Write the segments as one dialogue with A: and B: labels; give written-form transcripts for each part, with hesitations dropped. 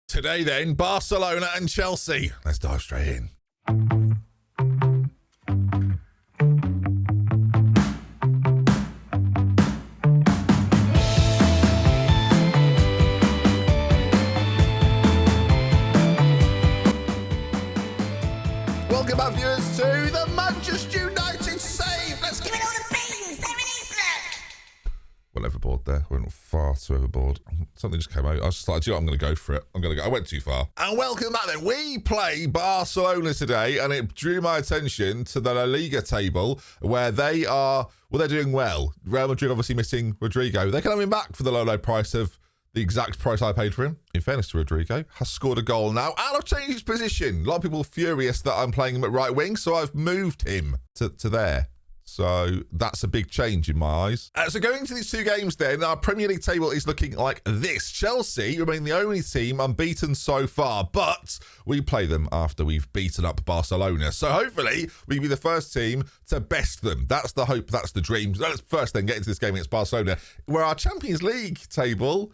A: Today then, Barcelona and Chelsea. Let's dive straight in. Welcome back, viewers, to the Manchester United save. Let's give it all the beans. There it is, look. Went overboard there. Went far too overboard. Something just came out. I was just like, do you know what? I'm going to go for it. I went too far. And welcome back then. We play Barcelona today, and it drew my attention to the La Liga table where they're doing well. Real Madrid obviously missing Rodrigo. They can have him back for the low price of the exact price I paid for him. In fairness to Rodrigo, has scored a goal now, and I've changed his position. A lot of people are furious that I'm playing him at right wing, so I've moved him to there. So that's a big change in my eyes. So going into these two games then, our Premier League table is looking like this. Chelsea remain the only team unbeaten so far, but we play them after we've beaten up Barcelona. So hopefully we can be the first team to best them. That's the hope, that's the dream. Let's first then get into this game against Barcelona, where our Champions League table,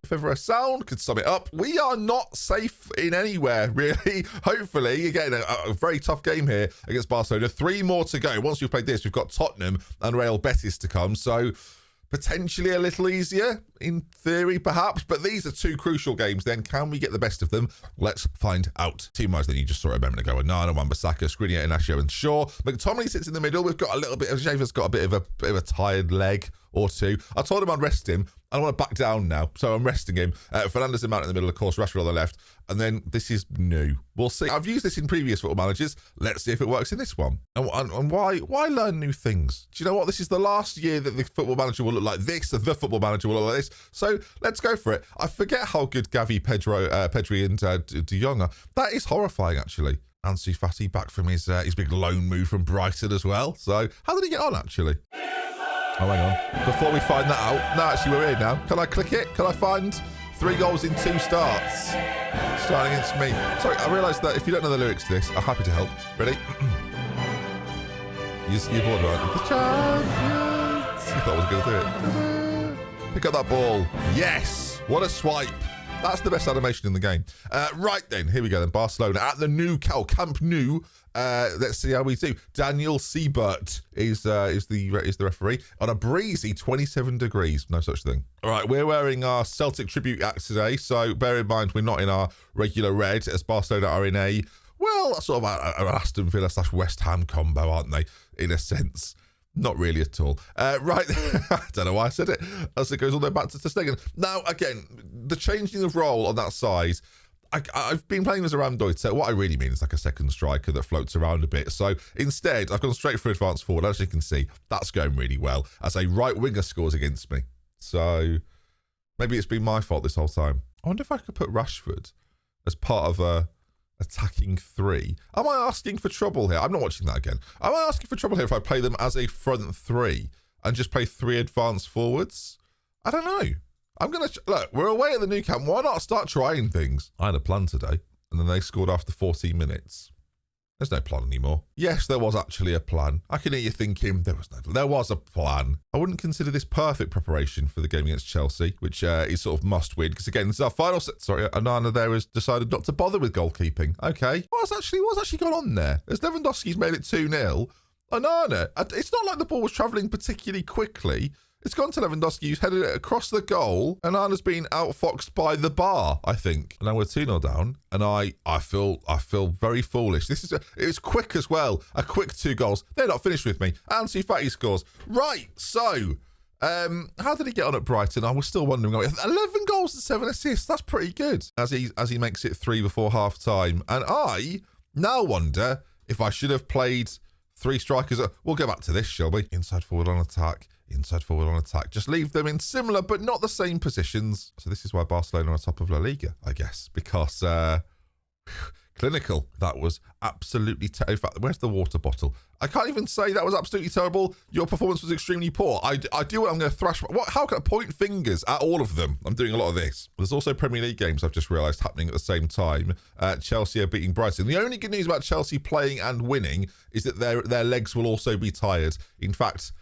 A: if ever a sound could sum it up, we are not safe in anywhere, really. Hopefully, again, a very tough game here against Barcelona. 3 more to go. Once we've played this, we've got Tottenham and Real Betis to come. So potentially a little easier, in theory, perhaps. But these are 2 crucial games then. Can we get the best of them? Let's find out. Team-wise, then you just saw it a moment ago. Onana, Wan-Bissaka, Skriniar, Inacio, and Shaw. McTominay sits in the middle. We've got a little bit of... Xavi's got a bit of a tired leg or two. I told him I'd rest him. I don't want to back down now, so I'm resting him. Fernandes and Mount in the middle, of course, Rashford on the left. And then this is new. We'll see. I've used this in previous Football Managers. Let's see if it works in this one. And why learn new things? Do you know what? This is the last year that the Football Manager will look like this. The Football Manager will look like this. So let's go for it. I forget how good Gavi, Pedri and De Jong are. That is horrifying, actually. Ansu Fati back from his big loan move from Brighton as well. So how did he get on, actually? Oh, hang on. Before we find that out, no, actually, we're here now. Can I click it? Can I find 3 goals in 2 starts? Starting against me. Sorry, I realised that if you don't know the lyrics to this, I'm happy to help. Ready? You're bored, right? The champions. You thought I was going to do it. Pick up that ball. Yes. What a swipe. That's the best animation in the game. Right then, here we go then. Barcelona at the Camp Nou. Let's see how we do. Daniel Siebert is the referee on a breezy 27 degrees. No such thing. All right, we're wearing our Celtic tribute act today, so bear in mind we're not in our regular red, as Barcelona are in a, well, sort of an Aston Villa / West Ham combo, aren't they? In a sense. Not really at all. Right, I don't know why I said it, as it goes all the way back to Stegen. Now, again, the changing of role on that side, I've been playing as a Ramdeuter. What I really mean is like a second striker that floats around a bit. So instead, I've gone straight for advance forward. As you can see, that's going really well as a right winger scores against me. So maybe it's been my fault this whole time. I wonder if I could put Rashford as part of a attacking 3. Am I asking for trouble here? I'm not watching that again. Am I asking for trouble here if I play them as a front 3 and just play 3 advance forwards? I don't know. I'm going to... Look, we're away at the Nou Camp. Why not start trying things? I had a plan today, and then they scored after 14 minutes. There's no plan anymore. Yes, there was actually a plan. I can hear you thinking, there was a plan. I wouldn't consider this perfect preparation for the game against Chelsea, which is sort of must win, because again, this is our final set. Sorry, Onana there has decided not to bother with goalkeeping. Okay. What's actually gone on there? As Lewandowski's made it 2-0, Onana, it's not like the ball was travelling particularly quickly. It's gone to Lewandowski, who's headed it across the goal, and Anna's been outfoxed by the bar, I think. And now we're 2-0 down, and I feel very foolish. It was quick as well. A quick 2 goals. They're not finished with me. Ansu Fati scores. Right, so how did he get on at Brighton? I was still wondering. 11 goals and 7 assists. That's pretty good. As he makes it 3 before half time, and I now wonder if I should have played 3 strikers. We'll go back to this, shall we? Inside forward on attack. Inside forward on attack. Just leave them in similar but not the same positions. So this is why Barcelona are on top of La Liga, I guess, because clinical. That was absolutely in fact, where's the water bottle? I can't even say that was absolutely terrible. Your performance was extremely poor. I do what I'm going to thrash. How can I point fingers at all of them? I'm doing a lot of this. There's also Premier League games I've just realised happening at the same time. Chelsea are beating Brighton. The only good news about Chelsea playing and winning is that their legs will also be tired. In fact,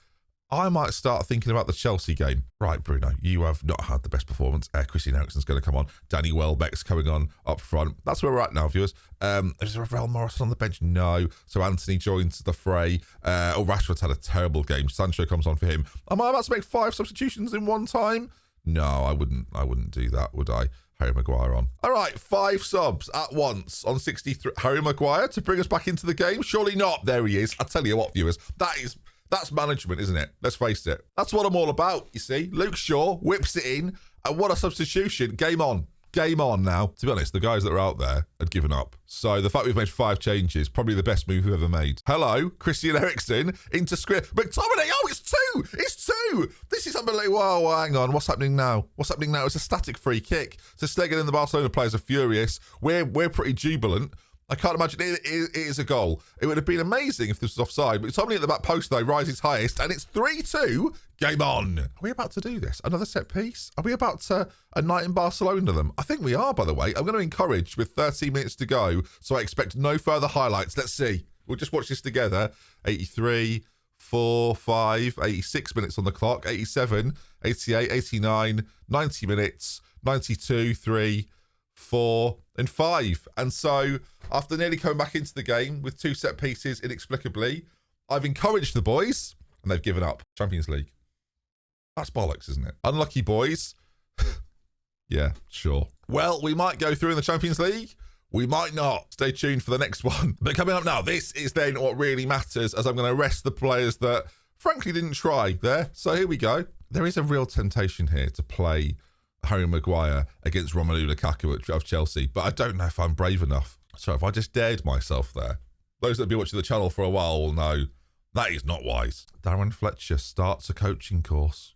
A: I might start thinking about the Chelsea game. Right, Bruno, you have not had the best performance. Christian Eriksen's going to come on. Danny Welbeck's coming on up front. That's where we're at now, viewers. Is there a Ravel Morrison on the bench? No. So Anthony joins the fray. Rashford's had a terrible game. Sancho comes on for him. Am I about to make 5 substitutions in one time? No, I wouldn't do that, would I? Harry Maguire on. All right, 5 subs at once on 63. Harry Maguire to bring us back into the game? Surely not. There he is. I tell you what, viewers, that's management, isn't it? Let's face it. That's what I'm all about, you see. Luke Shaw whips it in, and what a substitution. Game on. Game on now. To be honest, the guys that are out there had given up. So the fact we've made 5 changes, probably the best move we've ever made. Hello, Christian Eriksen into script. McTominay, oh, it's 2! It's 2! This is unbelievable. Oh, hang on. What's happening now? What's happening now? It's a static free kick. So Stegen and the Barcelona players are furious. We're pretty jubilant. I can't imagine it is a goal. It would have been amazing if this was offside. But McTominay at the back post, though, rises highest, and it's 3-2. Game on. Are we about to do this? Another set piece? Are we about to a night in Barcelona them? I think we are, by the way. I'm going to encourage with 13 minutes to go, so I expect no further highlights. Let's see. We'll just watch this together. 83, 4, 5, 86 minutes on the clock. 87, 88, 89, 90 minutes, 92, 3, 4, and 5. And so, after nearly coming back into the game with 2 set pieces inexplicably, I've encouraged the boys, and they've given up. Champions League. That's bollocks, isn't it? Unlucky boys. Yeah, sure. Well, we might go through in the Champions League. We might not. Stay tuned for the next one. But coming up now, this is then what really matters, as I'm going to rest the players that, frankly, didn't try there. So here we go. There is a real temptation here to play Harry Maguire against Romelu Lukaku of Chelsea, but I don't know if I'm brave enough. So if I just dared myself there, those that have been watching the channel for a while will know that is not wise. Darren Fletcher starts a coaching course.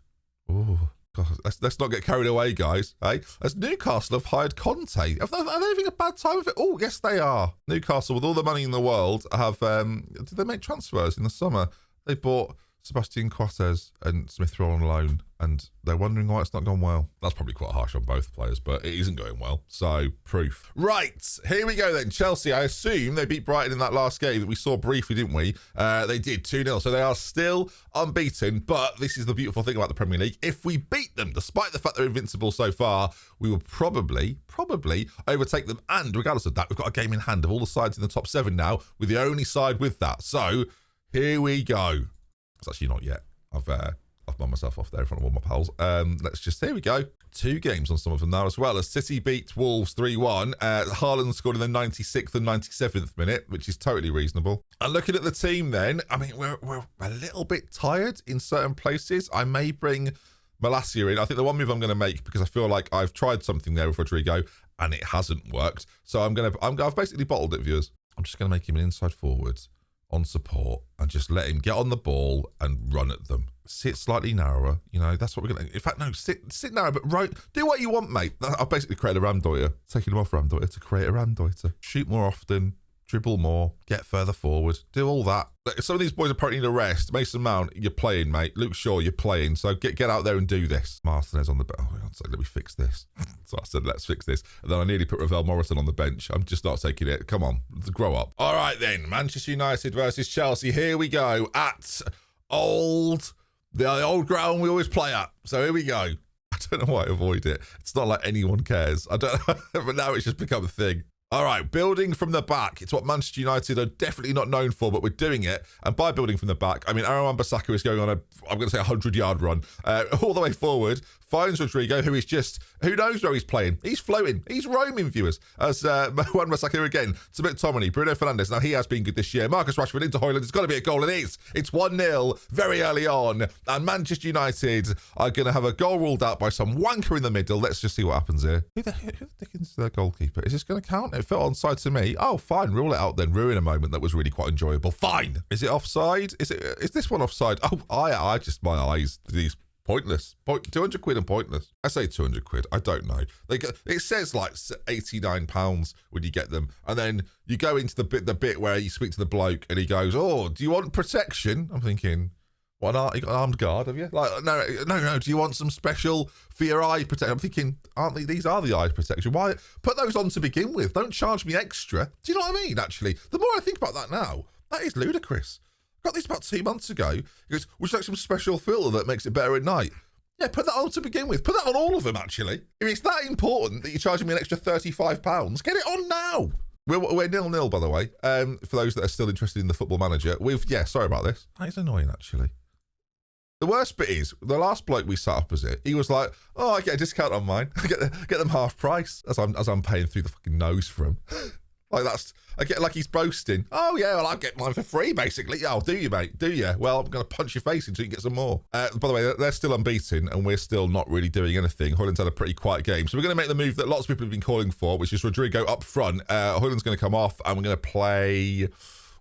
A: Oh, God, let's not get carried away, guys. Hey, as Newcastle have hired Conte. Are they having a bad time of it? Oh, yes, they are. Newcastle, with all the money in the world, have did they make transfers in the summer? They bought Sebastian Cortez and Smith Rowe on loan, and they're wondering why it's not gone well. That's probably quite harsh on both players, but it isn't going well. So, proof. Right, here we go then. Chelsea, I assume they beat Brighton in that last game that we saw briefly, didn't we? They did 2-0, so they are still unbeaten, but this is the beautiful thing about the Premier League. If we beat them, despite the fact they're invincible so far, we will probably overtake them, and regardless of that, we've got a game in hand of all the sides in the top 7 now, with the only side with that. So, here we go. It's actually not yet. I've blown myself off there in front of all my pals. Here we go. 2 games on some of them now as well. As City beat Wolves 3-1. Haaland scored in the 96th and 97th minute, which is totally reasonable. And looking at the team then, I mean, we're a little bit tired in certain places. I may bring Malacia in. I think the one move I'm going to make, because I feel like I've tried something there with Rodrigo and it hasn't worked. So I've basically bottled it, viewers. I'm just going to make him an inside forward on support and just let him get on the ball and run at them. Sit slightly narrower, you know, that's what we're going to... In fact, no, sit narrow, but do what you want, mate. I've basically created a Ramdeuter, taking him off Ramdeuter to create a Ramdeuter. Shoot more often, dribble more, get further forward, do all that. Some of these boys apparently need a rest. Mason Mount, you're playing, mate. Luke Shaw, you're playing. So get out there and do this. Martinez on the bench. Oh, so let me fix this. So I said, let's fix this. And then I nearly put Ravel Morrison on the bench. I'm just not taking it. Come on, grow up. All right then, Manchester United versus Chelsea. Here we go at the old ground we always play at. So here we go. I don't know why I avoid it. It's not like anyone cares. I don't know, but now it's just become a thing. All right, building from the back. It's what Manchester United are definitely not known for, but we're doing it. And by building from the back, I mean Aaron Wan-Bissaka is going on I'm going to say 100-yard run all the way forward. Finds Rodrigo, who is just, who knows where he's playing. He's floating. He's roaming, viewers. As Wan-Bissaka again to McTominay, Bruno Fernandes. Now, he has been good this year. Marcus Rashford into Højlund. It's got to be a goal. It is. It's 1-0 very early on. And Manchester United are going to have a goal ruled out by some wanker in the middle. Let's just see what happens here. Who the dickens is their goalkeeper? Is this going to count? It felt onside to me. Oh, fine. Rule it out then. Ruin a moment that was really quite enjoyable. Fine. Is it offside? Is this one offside? Oh, I just, my eyes, these pointless. 200 quid and pointless. I say 200 quid. I don't know. It says like £89 when you get them. And then you go into the bit where you speak to the bloke and he goes, oh, do you want protection? I'm thinking, what, you got an armed guard, have you? Like, no. Do you want some special for your eye protection? I'm thinking, these are the eye protection. Why? Put those on to begin with. Don't charge me extra. Do you know what I mean, actually? The more I think about that now, that is ludicrous. Got this about 2 months ago. He goes, would you like some special filter that makes it better at night? Yeah, put that on to begin with. Put that on all of them, actually. If it's that important that you're charging me an extra £35, get it on now. We're 0-0, by the way. For those that are still interested in the Football Manager. Sorry about this. That is annoying, actually. The worst bit is, the last bloke we sat opposite, he was like, oh, I get a discount on mine. get them half price as I'm paying through the fucking nose for them. Like he's boasting. Oh, yeah, well, I'll get mine for free, basically. Yeah, do you, mate? Do you? Well, I'm going to punch your face until you get some more. By the way, they're still unbeaten, and we're still not really doing anything. Højlund's had a pretty quiet game. So we're going to make the move that lots of people have been calling for, which is Rodrigo up front. Højlund's going to come off, and we're going to play...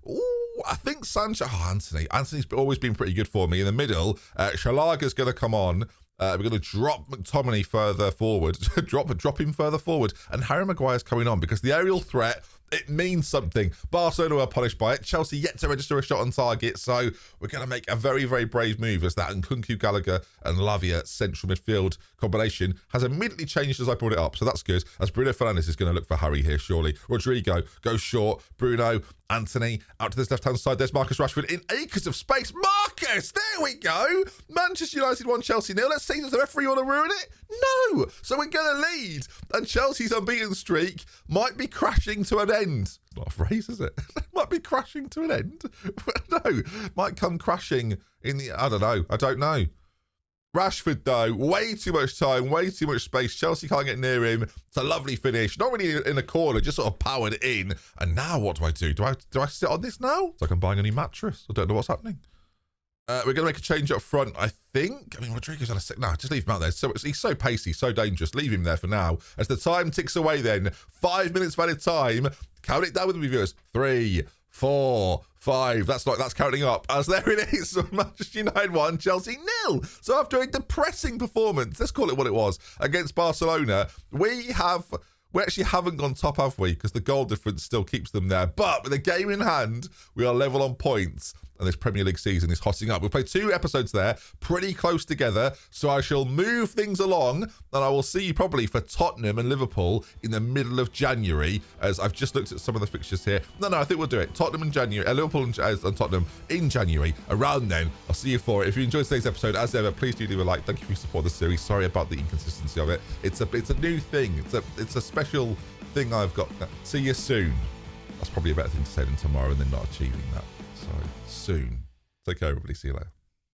A: Ooh, I think Sancho... Oh, Anthony. Anthony's always been pretty good for me. In the middle, Schalaga's going to come on. We're going to drop McTominay further forward. drop him further forward. And Harry Maguire's coming on because the aerial threat... It means something. Barcelona are punished by it. Chelsea yet to register a shot on target. So we're going to make a very, very brave move as that Nkunku, Gallagher and Lavia central midfield combination has immediately changed as I brought it up. So that's good. As Bruno Fernandes is going to look for Harry here, surely. Rodrigo goes short. Bruno, Anthony out to this left-hand side. There's Marcus Rashford in acres of space. Marcus! There we go. Manchester United 1, Chelsea 0. Let's see, does the referee want to ruin it? No! So we're going to lead. And Chelsea's unbeaten streak might be crashing to an end. Not a phrase, is it? Might be crashing to an end. No, might come crashing in the... I don't know. Rashford, though, way too much time, way too much space. Chelsea can't get near him. It's a lovely finish. Not really in a corner, just sort of powered in. And now what do? Do I sit on this now? It's like I'm buying a new mattress. I don't know what's happening. We're going to make a change up front, I think. I mean, Rodrigo's on a sec. No, just leave him out there. He's so pacey, so dangerous. Leave him there for now. As the time ticks away then, 5 minutes valid time. Count it down with me, viewers. 3, 4, 5. That's counting up. As there it is. Manchester United 1, Chelsea 0. So after a depressing performance, let's call it what it was, against Barcelona, we actually haven't gone top, have we? Because the goal difference still keeps them there. But with a game in hand, we are level on points. And this Premier League season is hotting up. We'll play 2 episodes there, pretty close together. So I shall move things along, and I will see you probably for Tottenham and Liverpool in the middle of January, as I've just looked at some of the fixtures here. No, I think we'll do it. Tottenham in January, Liverpool and Tottenham in January. Around then, I'll see you for it. If you enjoyed today's episode, as ever, please do leave a like. Thank you for your support of the series. Sorry about the inconsistency of it. It's a new thing. It's a special thing I've got. See you soon. That's probably a better thing to say than tomorrow and then not achieving that. So soon. Take care, everybody. See you later.